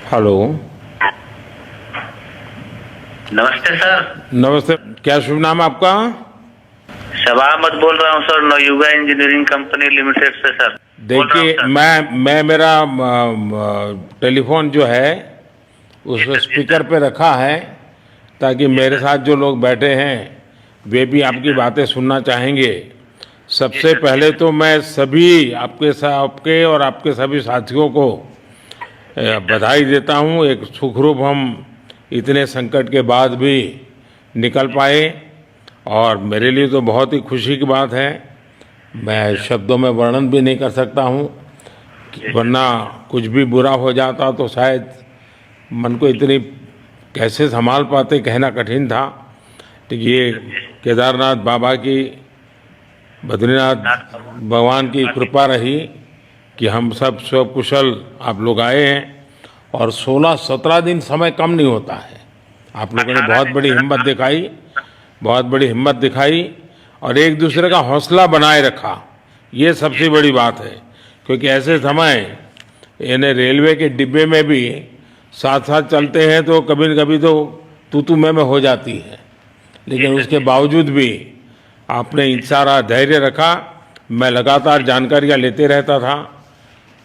Hello. नमस्ते sir. नमस्ते। क्या शुभ नाम है आपका? शबा अहमद बोल रहा हूँ sir, Navayuga engineering company limited से सर। देखिए, मैं मेरा टेलीफोन जो है उसको स्पीकर पे रखा है ताकि मेरे साथ जो लोग बैठे हैं वे भी आपकी बातें सुनना चाहेंगे। सबसे पहले तो मैं सभी आपके और आपके सभी साथियों को बधाई देता हूँ। एक सुखरूप हम इतने संकट के बाद भी निकल पाए और मेरे लिए तो बहुत ही खुशी की बात है। मैं शब्दों में वर्णन भी नहीं कर सकता हूँ, वरना कुछ भी बुरा हो जाता तो शायद मन को इतनी कैसे संभाल पाते कहना कठिन था। तो ये केदारनाथ बाबा की, बद्रीनाथ भगवान की कृपा रही कि हम सब कुशल आप लोग आए हैं। और 16-17 दिन समय कम नहीं होता है। आप लोगों ने बहुत बड़ी हिम्मत दिखाई और एक दूसरे का हौसला बनाए रखा। ये सबसे बड़ी बात है, क्योंकि ऐसे समय इन्हें रेलवे के डिब्बे में भी साथ साथ चलते हैं तो कभी न कभी तो तू मैं हो जाती है, लेकिन उसके बावजूद भी आपने सारा धैर्य रखा। मैं लगातार जानकारियाँ लेते रहता था,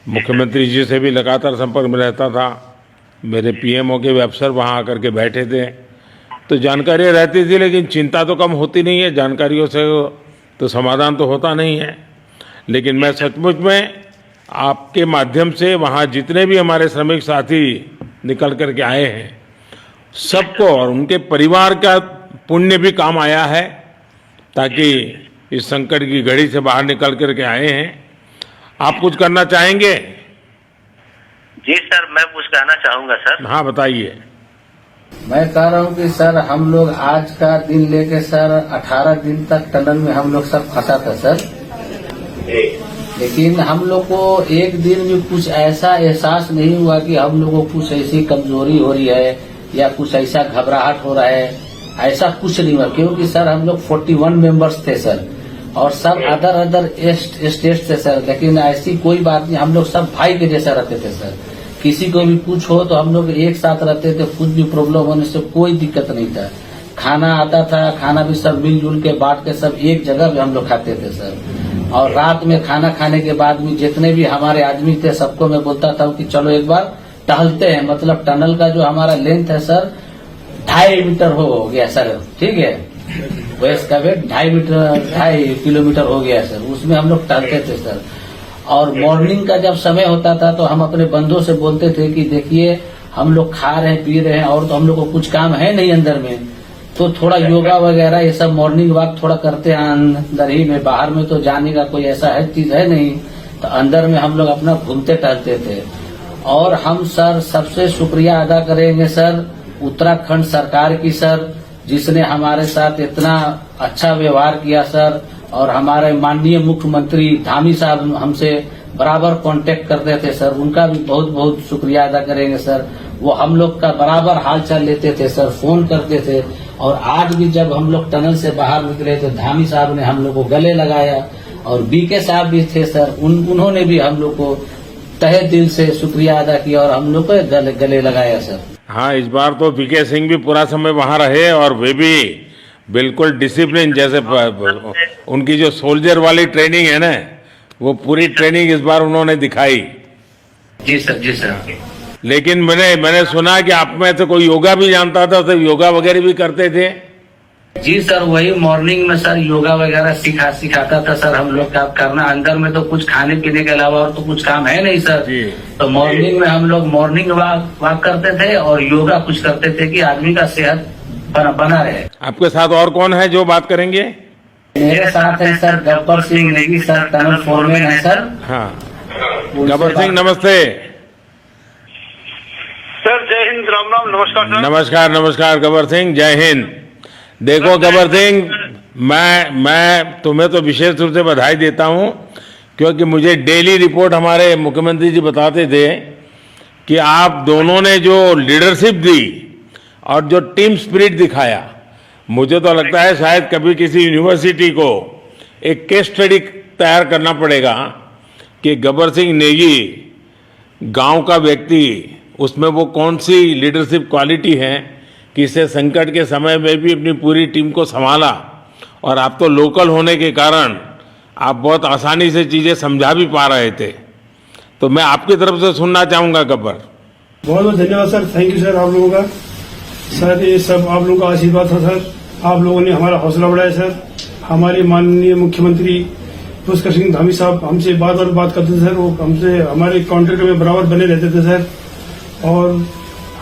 मुख्यमंत्री जी से भी लगातार संपर्क में रहता था, मेरे पीएमओ के भी अफसर वहाँ आकर के बैठे थे, तो जानकारियाँ रहती थी, लेकिन चिंता तो कम होती नहीं है। जानकारियों से तो समाधान तो होता नहीं है। लेकिन मैं सचमुच में आपके माध्यम से वहाँ जितने भी हमारे श्रमिक साथी निकल कर के आए हैं सबको और उनके परिवार का पुण्य भी काम आया है, ताकि इस संकट की घड़ी से बाहर निकल कर के आए हैं। आप कुछ करना चाहेंगे? जी सर, मैं कुछ कहना चाहूँगा सर। हाँ, बताइए। मैं कह रहा हूँ कि सर हम लोग आज का दिन लेके सर 18 दिन तक टनल में हम लोग सब फंसा था सर, लेकिन हम लोग को एक दिन भी कुछ ऐसा एहसास नहीं हुआ कि हम लोग को कुछ ऐसी कमजोरी हो रही है या कुछ ऐसा घबराहट हो रहा है। ऐसा कुछ नहीं हुआ, क्योंकि सर हम लोग 41 मेंबर्स थे सर, और सब अदर स्टेट से सर, लेकिन ऐसी कोई बात नहीं। हम लोग सब भाई के जैसा रहते थे सर। किसी को भी कुछ हो तो हम लोग एक साथ रहते थे, कुछ भी प्रॉब्लम होने से कोई दिक्कत नहीं था। खाना आता था, खाना भी सब मिलजुल के बांट के सब एक जगह भी हम लोग खाते थे सर। और रात में खाना खाने के बाद भी जितने भी हमारे आदमी थे सबको मैं बोलता था कि चलो एक बार टहलते हैं। मतलब टनल का जो हमारा लेंथ है सर 2.5 मीटर हो गया सर, ठीक है, वेस्ट का वेट 2.5 किलोमीटर हो गया सर। उसमें हम लोग टहलते थे सर। और मॉर्निंग का जब समय होता था तो हम अपने बंधुओं से बोलते थे कि देखिए हम लोग खा रहे हैं, पी रहे हैं, और तो हम लोग को कुछ काम है नहीं अंदर में, तो थोड़ा योगा वगैरह ये सब मॉर्निंग वॉक थोड़ा करते हैं अंदर ही में। बाहर में तो जाने का कोई ऐसा है चीज है नहीं, तो अंदर में हम लोग अपना घूमते टहलते थे। और हम सर सबसे शुक्रिया अदा करेंगे सर उत्तराखंड सरकार की सर, जिसने हमारे साथ इतना अच्छा व्यवहार किया सर। और हमारे माननीय मुख्यमंत्री धामी साहब हमसे बराबर कांटेक्ट करते थे सर, उनका भी बहुत बहुत शुक्रिया अदा करेंगे सर। वो हम लोग का बराबर हाल चाल लेते थे सर, फोन करते थे। और आज भी जब हम लोग टनल से बाहर निकले तो धामी साहब ने हम लोग को गले लगाया, और बीके साहब भी थे सर, उन्होंने भी हम लोग को तहे दिल से शुक्रिया अदा किया और हम लोग को गले लगाया सर। हाँ, इस बार तो बीके सिंह भी पूरा समय वहाँ रहे और वे भी बिल्कुल डिसिप्लिन, जैसे उनकी जो सोल्जर वाली ट्रेनिंग है ना, वो पूरी ट्रेनिंग इस बार उन्होंने दिखाई। जी सर, जी सर। लेकिन मैंने सुना कि आप में तो कोई योगा भी जानता था, तो योगा वगैरह भी करते थे? जी सर, वही मॉर्निंग में सर योगा वगैरह सिखाता था सर हम लोग का करना। अंदर में तो कुछ खाने पीने के अलावा और तो कुछ काम है नहीं सर जी। तो मॉर्निंग में हम लोग मॉर्निंग वॉक करते थे और योगा कुछ करते थे कि आदमी का सेहत बना रहे। आपके साथ और कौन है जो बात करेंगे? मेरे साथ है sir Gabbar Singh Negi sir, tunnel foreman है सर। हाँ, गब्बर सिंह नमस्ते। सर जय हिंद, राम राम, नमस्कार सर। नमस्कार नमस्कार गब्बर सिंह, जय हिंद। देखो गब्बर सिंह, मैं तुम्हें तो विशेष रूप से बधाई देता हूँ, क्योंकि मुझे डेली रिपोर्ट हमारे मुख्यमंत्री जी बताते थे कि आप दोनों ने जो लीडरशिप दी और जो टीम स्पिरिट दिखाया, मुझे तो लगता है शायद कभी किसी यूनिवर्सिटी को एक केस स्टडी तैयार करना पड़ेगा कि गब्बर सिंह नेगी गांव का व्यक्ति, उसमें वो कौन सी लीडरशिप क्वालिटी है कि इससे संकट के समय में भी अपनी पूरी टीम को संभाला, और आप तो लोकल होने के कारण आप बहुत आसानी से चीज़ें समझा भी पा रहे थे। तो मैं आपकी तरफ से सुनना चाहूँगा गब्बर। बहुत बहुत धन्यवाद सर, थैंक यू सर आप लोगों का। सर ये सब आप लोगों का आशीर्वाद था सर, आप लोगों ने हमारा हौसला बढ़ाया सर। हमारे माननीय मुख्यमंत्री पुष्कर सिंह धामी साहब हमसे बात करते थे सर, वो हमसे हमारे कॉन्ट्रैक्ट में बराबर बने रहते थे सर। और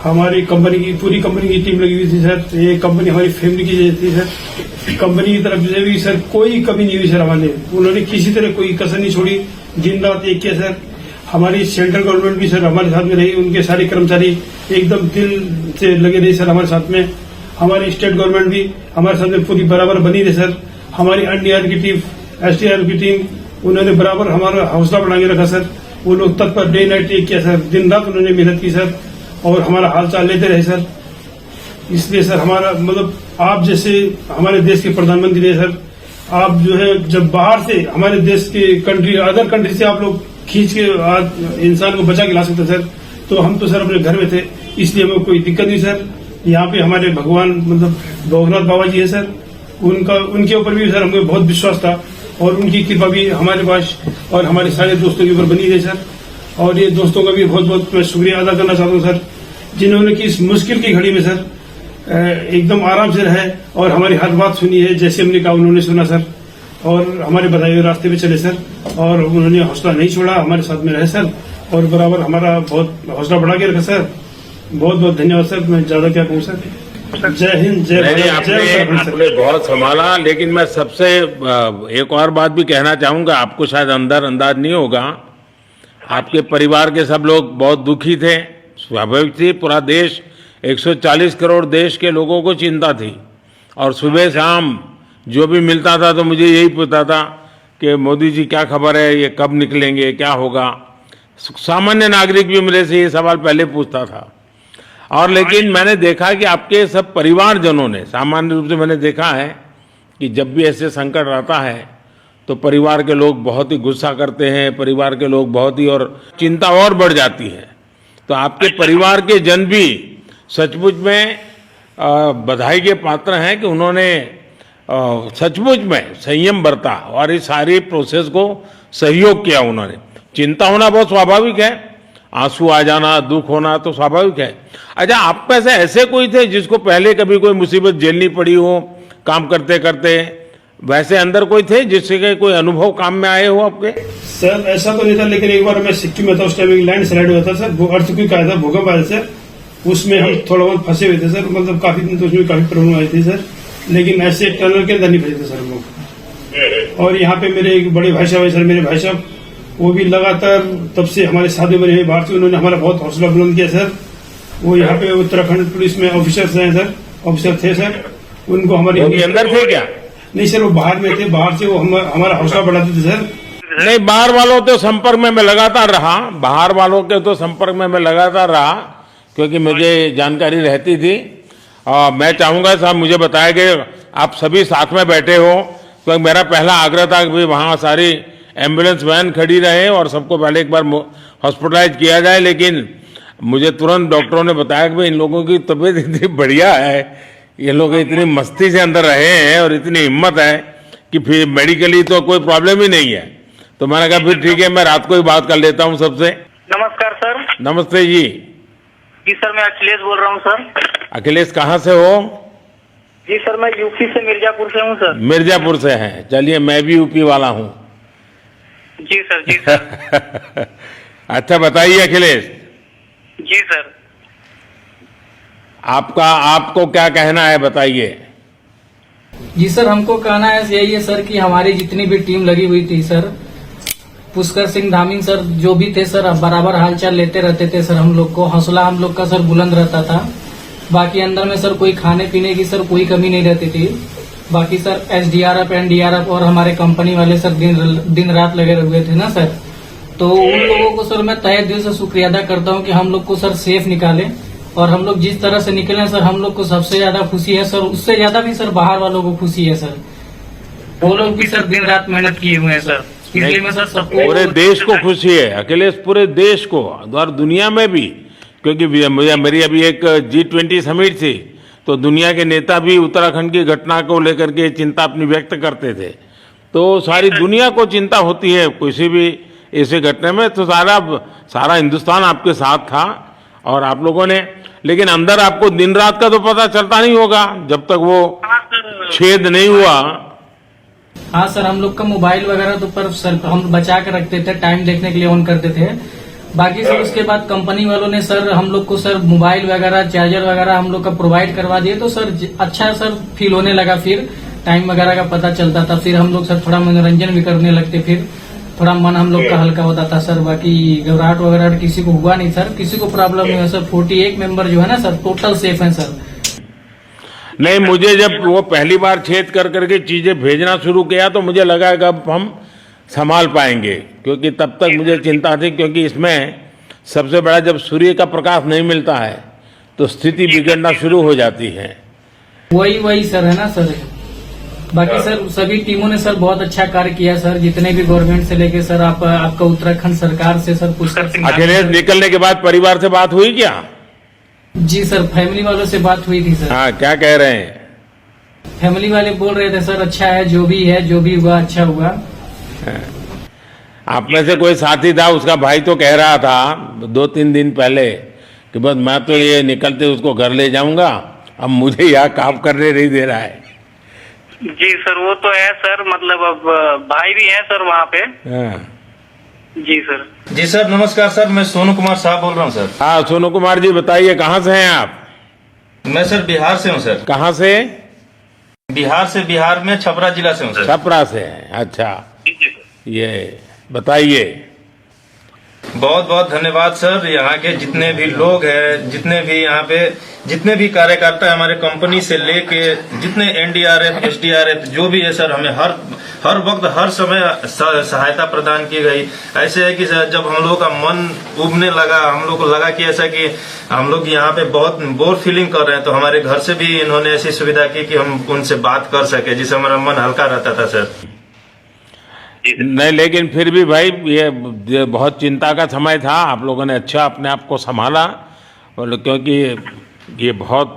हमारी कंपनी की पूरी कंपनी की टीम लगी हुई थी सर, ये कंपनी हमारी फैमिली की जैसी थी सर। कंपनी की तरफ से भी सर कोई कमी नहीं हुई सर, हमारे उन्होंने किसी तरह कोई कसर नहीं छोड़ी, दिन रात एक किया सर। हमारी सेंट्रल गवर्नमेंट भी सर हमारे साथ में रही, उनके सारे कर्मचारी एकदम दिल से लगे रहे सर हमारे साथ में। हमारी स्टेट गवर्नमेंट भी हमारे साथ में पूरी बराबर बनी रही सर। हमारी एनडीआर की टीम, एसडीआर की टीम, उन्होंने बराबर हमारा हौसला बढ़ा के रखा सर। वो लोग तत्पर डे नाइट एक किया सर, दिन रात उन्होंने मेहनत की सर और हमारा हालचाल लेते रहे सर। इसलिए सर हमारा मतलब आप जैसे हमारे देश के प्रधानमंत्री है सर, आप जो है जब बाहर से हमारे देश के कंट्री अदर कंट्री से आप लोग खींच के इंसान को बचा के ला सकते सर, तो हम तो सर अपने घर में थे, इसलिए हमें कोई दिक्कत नहीं सर। यहाँ पे हमारे भगवान मतलब भोगनाथ बाबा जी है सर, उनके ऊपर भी सर हमें बहुत विश्वास था और उनकी कृपा भी हमारे पास और हमारे सारे दोस्तों के ऊपर बनी रही सर। और ये दोस्तों का भी बहुत बहुत मैं शुक्रिया अदा करना चाहता हूँ सर, जिन्होंने कि इस मुश्किल की घड़ी में सर एकदम आराम से रहे और हमारी हर बात सुनी है, जैसे हमने कहा उन्होंने सुना सर और हमारे बताए हुए रास्ते पे चले सर। और उन्होंने हौसला नहीं छोड़ा, हमारे साथ में रहे सर और बराबर हमारा बहुत हौसला बढ़ा के रखा सर। बहुत बहुत धन्यवाद सर, मैं ज्यादा क्या कहूँ सर। जय हिंद, जय नहीं, भारत, जय उत्तराखंड सर। आपने बहुत संभाला, लेकिन मैं सबसे एक और बात भी कहना चाहूंगा, आपको शायद अंदाज नहीं होगा, आपके परिवार के सब लोग बहुत दुखी थे, स्वाभाविक थी। पूरा देश 140 करोड़ देश के लोगों को चिंता थी और सुबह शाम जो भी मिलता था तो मुझे यही पूछता था कि मोदी जी क्या खबर है, ये कब निकलेंगे, क्या होगा। सामान्य नागरिक भी मेरे से ये सवाल पहले पूछता था। और लेकिन मैंने देखा कि आपके सब परिवारजनों ने, सामान्य रूप से मैंने देखा है कि जब भी ऐसे संकट आता है तो परिवार के लोग बहुत ही गुस्सा करते हैं, परिवार के लोग बहुत ही और चिंता और बढ़ जाती है। तो आपके परिवार के जन भी सचमुच में बधाई के पात्र हैं कि उन्होंने सचमुच में संयम बरता और इस सारी प्रोसेस को सहयोग किया। उन्होंने, चिंता होना बहुत स्वाभाविक है, आंसू आ जाना, दुख होना तो स्वाभाविक है। अच्छा, आप में से ऐसे कोई थे जिसको पहले कभी कोई मुसीबत झेलनी पड़ी हो काम करते करते, वैसे अंदर कोई थे जिससे कोई अनुभव काम में आए हो आपके? सर ऐसा तो नहीं था, लेकिन एक बार मैं सिक्किम में था, उस टाइम एक लैंड स्लाइड हुआ था सर, वो अर्थक्वेक आया था, भूकंप आया सर, उसमें हम थोड़ा बहुत फंसे हुए थे सर, मतलब काफी दिन तो उसमें काफी प्रॉब्लम आई थी सर, लेकिन ऐसे टनल के अंदर नहीं फंसे थे सर हम लोग। और यहाँ पे मेरे एक बड़े भाई साहब है सर, मेरे भाई साहब वो भी लगातार तब से हमारे साथ में रहे बाहर से, उन्होंने हमारा बहुत हौसला बुलंद किया सर। वो यहाँ पे उत्तराखंड पुलिस में ऑफिसर्स हैं सर, ऑफिसर थे सर, उनको हमारे अंदर थे क्या? नहीं सर, वो बाहर में थे, बाहर से वो हमारा हौसला बढ़ाते थे सर। नहीं, बाहर वालों के संपर्क में मैं लगातार रहा, बाहर वालों के तो संपर्क में मैं लगातार रहा क्योंकि मुझे जानकारी रहती थी। और मैं चाहूंगा साहब, मुझे बताया कि आप सभी साथ में बैठे हो, तो मेरा पहला आग्रह था कि वहाँ सारी एम्बुलेंस वैन खड़ी रहे और सबको पहले एक बार हॉस्पिटलाइज किया जाए। लेकिन मुझे तुरंत डॉक्टरों ने बताया कि भाई इन लोगों की तबीयत इतनी बढ़िया है, ये लोग इतनी मस्ती से अंदर रहे हैं और इतनी हिम्मत है कि फिर मेडिकली तो कोई प्रॉब्लम ही नहीं है। तो मैंने कहा फिर ठीक है, मैं रात को ही बात कर लेता हूँ सबसे। नमस्कार सर। नमस्ते जी। जी सर, मैं अखिलेश बोल रहा हूँ सर। अखिलेश कहाँ से हो? जी सर, मैं यूपी से मिर्जापुर से हूँ सर। मिर्जापुर से हैं, चलिए मैं भी यूपी वाला हूँ। जी सर, जी सर। अच्छा बताइए अखिलेश। जी सर। आपको क्या कहना है, बताइए। जी सर, हमको कहना है यही है सर कि हमारी जितनी भी टीम लगी हुई थी सर, पुष्कर सिंह धामी सर जो भी थे सर, बराबर हालचाल लेते रहते थे सर। हम लोग को हौसला हम लोग का सर बुलंद रहता था। बाकी अंदर में सर कोई खाने पीने की सर कोई कमी नहीं रहती थी। बाकी सर एसडीआरएफ, एनडीआरएफ और हमारे कंपनी वाले सर दिन रात लगे हुए थे ना सर। तो उन लोगों को सर मैं तहे दिल से शुक्रिया अदा करता हूँ कि हम लोग को सर सेफ निकाले। और हम लोग जिस तरह से निकले सर, हम लोग को सबसे ज्यादा खुशी है सर, उससे ज्यादा भी सर बाहर वालों को खुशी है सर। वो लोग भी सर दिन रात मेहनत किए हुए हैं सर, इसलिए मैं सर सबको, पूरे देश को खुशी है अखिलेश, पूरे देश को और दुनिया में भी क्योंकि मेरी अभी एक G20 समिट थी, तो दुनिया के नेता भी उत्तराखंड की घटना को लेकर के चिंता अपनी व्यक्त करते थे। तो सारी दुनिया को चिंता होती है किसी भी ऐसे घटना में, तो सारा हिंदुस्तान आपके साथ था और आप लोगों ने, लेकिन अंदर आपको दिन रात का तो पता चलता नहीं होगा जब तक वो छेद नहीं हुआ। हाँ सर, हम लोग का मोबाइल वगैरह तो पर सर हम बचा के रखते थे, टाइम देखने के लिए ऑन करते थे। बाकी सर उसके बाद कंपनी वालों ने सर हम लोग को सर मोबाइल वगैरह, चार्जर वगैरह हम लोग का प्रोवाइड करवा दिए, तो सर अच्छा सर फील होने लगा। फिर टाइम वगैरह का पता चलता था, फिर हम लोग सर थोड़ा मनोरंजन भी करने लगते, फिर थोड़ा मन हम लोग का हल्का होता था सर। बाकी घबराहट वगैरह किसी को हुआ नहीं सर, किसी को प्रॉब्लम नहीं है सर। 48 मेंबर जो है ना सर, टोटल सेफ है सर। नहीं, मुझे जब वो पहली बार छेद कर करके चीजें भेजना शुरू किया तो मुझे लगा कि अब हम संभाल पाएंगे, क्योंकि तब तक मुझे चिंता थी, क्योंकि इसमें सबसे बड़ा जब सूर्य का प्रकाश नहीं मिलता है तो स्थिति बिगड़ना शुरू हो जाती है। वही सर है ना सर। बाकी सर सभी टीमों ने सर बहुत अच्छा कार्य किया सर, जितने भी गवर्नमेंट से लेके सर आपका उत्तराखंड सरकार से सर पुष्कर सिंह। अखिलेश निकलने के बाद परिवार से बात हुई क्या? जी सर, फैमिली वालों से बात हुई थी सर। हाँ, क्या कह रहे हैं? फैमिली वाले बोल रहे थे सर अच्छा है, जो भी हुआ अच्छा हुआ। आप में से कोई साथी था, उसका भाई तो कह रहा था 2-3 दिन पहले कि बस मैं तो ये निकलते उसको घर ले जाऊंगा, अब मुझे यहाँ काम करने नहीं दे रहा है। जी सर, वो तो है सर, मतलब अब भाई भी है सर वहाँ पे। हाँ जी सर। जी सर, नमस्कार सर, मैं सोनू कुमार साहब बोल रहा हूँ सर। हाँ, सोनू कुमार जी बताइए, कहाँ से हैं आप? मैं सर बिहार से हूँ सर। कहाँ से? बिहार में छपरा जिला से हूँ सर। छपरा से हैं, अच्छा। ये बताइए। बहुत बहुत धन्यवाद सर। यहाँ के जितने भी लोग हैं, जितने भी यहाँ पे जितने भी कार्यकर्ता है, हमारे कंपनी से लेके जितने NDRF, SDRF जो भी है सर, हमें हर वक्त हर समय सहायता प्रदान की गई। ऐसे है कि सर जब हम लोग का मन उबने लगा, हम लोग को लगा कि ऐसा कि हम लोग यहाँ पे बहुत बोर फीलिंग कर रहे हैं, तो हमारे घर से भी इन्होंने ऐसी सुविधा की कि हम उनसे बात कर सके, जिससे हमारा मन हल्का रहता था सर। नहीं, लेकिन फिर भी भाई ये बहुत चिंता का समय था, आप लोगों ने अच्छा अपने आप को संभाला, और क्योंकि ये बहुत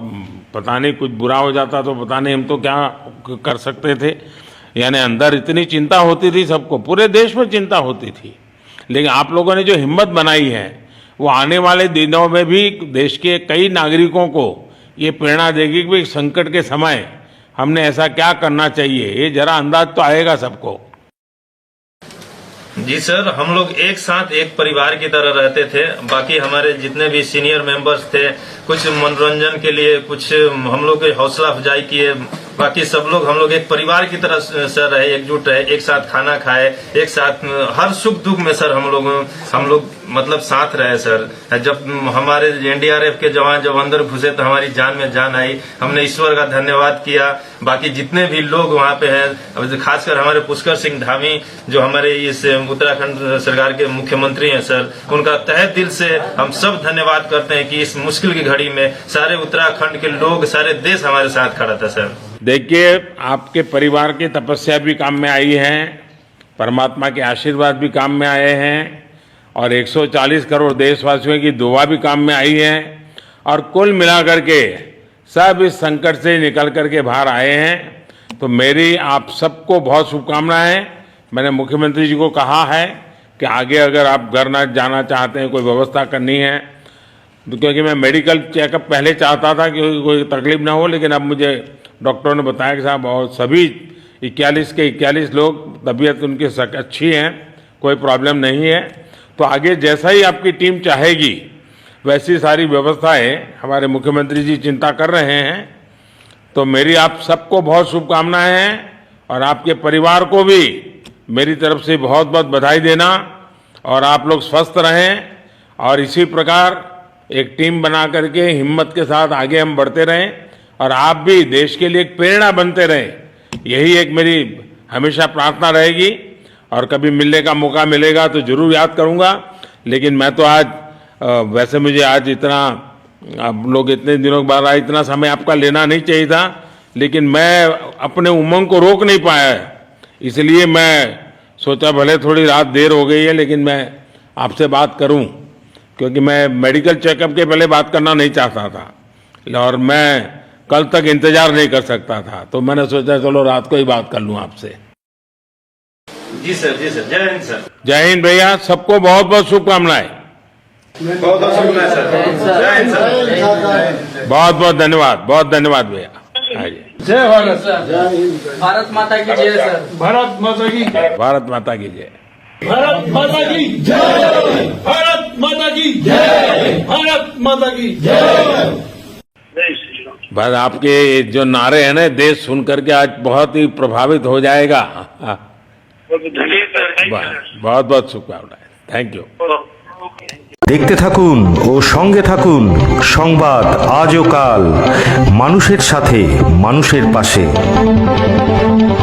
पता नहीं कुछ बुरा हो जाता तो पता नहीं हम तो क्या कर सकते थे। यानी अंदर इतनी चिंता होती थी, सबको, पूरे देश में चिंता होती थी, लेकिन आप लोगों ने जो हिम्मत बनाई है वो आने वाले दिनों में भी देश के कई नागरिकों को ये प्रेरणा देगी कि संकट के समय हमने ऐसा क्या करना चाहिए। ये जरा अंदाज तो आएगा सबको। जी सर, हम लोग एक साथ एक परिवार की तरह रहते थे। बाकी हमारे जितने भी सीनियर मेंबर्स थे, कुछ मनोरंजन के लिए, कुछ हम लोग की हौसला अफजाई किए। बाकी सब लोग हम लोग एक परिवार की तरह सर रहे, एकजुट रहे, एक साथ खाना खाए, एक साथ हर सुख दुख में सर हम लोग मतलब साथ रहे सर। जब हमारे NDRF के जवान जब अंदर घुसे तो हमारी जान में जान आई, हमने ईश्वर का धन्यवाद किया। बाकी जितने भी लोग वहाँ पे हैं, खासकर हमारे पुष्कर सिंह धामी जो हमारे इस उत्तराखंड सरकार के मुख्यमंत्री हैं सर, उनका तहे दिल से हम सब धन्यवाद करते हैं कि इस मुश्किल की घड़ी में सारे उत्तराखंड के लोग, सारे देश हमारे साथ खड़ा था सर। देखिए, आपके परिवार की तपस्या भी काम में आई है, परमात्मा के आशीर्वाद भी काम में आए हैं, और 140 करोड़ देशवासियों की दुआ भी काम में आई है, और कुल मिलाकर के सब इस संकट से निकल करके बाहर आए हैं। तो मेरी आप सबको बहुत शुभकामनाएं। मैंने मुख्यमंत्री जी को कहा है कि आगे अगर आप घर न जाना चाहते हैं, कोई व्यवस्था करनी है, तो क्योंकि मैं मेडिकल चेकअप पहले चाहता था कि कोई तकलीफ ना हो, लेकिन अब मुझे डॉक्टरों ने बताया कि साहब और सभी 41 के 41 लोग तबीयत उनकी अच्छी है, कोई प्रॉब्लम नहीं है। तो आगे जैसा ही आपकी टीम चाहेगी वैसी सारी व्यवस्थाएं हमारे मुख्यमंत्री जी चिंता कर रहे हैं। तो मेरी आप सबको बहुत शुभकामनाएं हैं, और आपके परिवार को भी मेरी तरफ से बहुत बहुत बधाई देना, और आप लोग स्वस्थ रहें, और इसी प्रकार एक टीम बना करके हिम्मत के साथ आगे हम बढ़ते रहें, और आप भी देश के लिए एक प्रेरणा बनते रहें। यही एक मेरी हमेशा प्रार्थना रहेगी, और कभी मिलने का मौका मिलेगा तो जरूर याद करूंगा। लेकिन मैं तो आज वैसे मुझे आज इतना, आप लोग इतने दिनों के बाद इतना समय आपका लेना नहीं चाहिए था, लेकिन मैं अपने उमंग को रोक नहीं पाया, इसलिए मैं सोचा भले थोड़ी रात देर हो गई है लेकिन मैं आपसे बात करूं, क्योंकि मैं मेडिकल चेकअप के पहले बात करना नहीं चाहता था और मैं कल तक इंतजार नहीं कर सकता था, तो मैंने सोचा चलो रात को ही बात कर लूं आपसे। जी सर, जय हिंद सर। जय हिंद भैया, सबको बहुत बहुत शुभकामनाएं। बहुत बहुत शुक्रिया सर। जय हिंद सर। बहुत बहुत धन्यवाद भैया। हाँ जी। जय भारत। भारत माता की जय सर। भारत माता की भारत माता की जय। भारत माता की जय। भारत माता की जय। भारत माता की जय। बस आपके जो नारे हैं ना, देश सुन करके आज बहुत ही प्रभावित हो जाएगा। बहुत बहुत शुभकामनाएं। Thank you. দেখতে থাকুন ও সঙ্গে থাকুন সংবাদ আজও কাল, মানুষের সাথে মানুষের পাশে।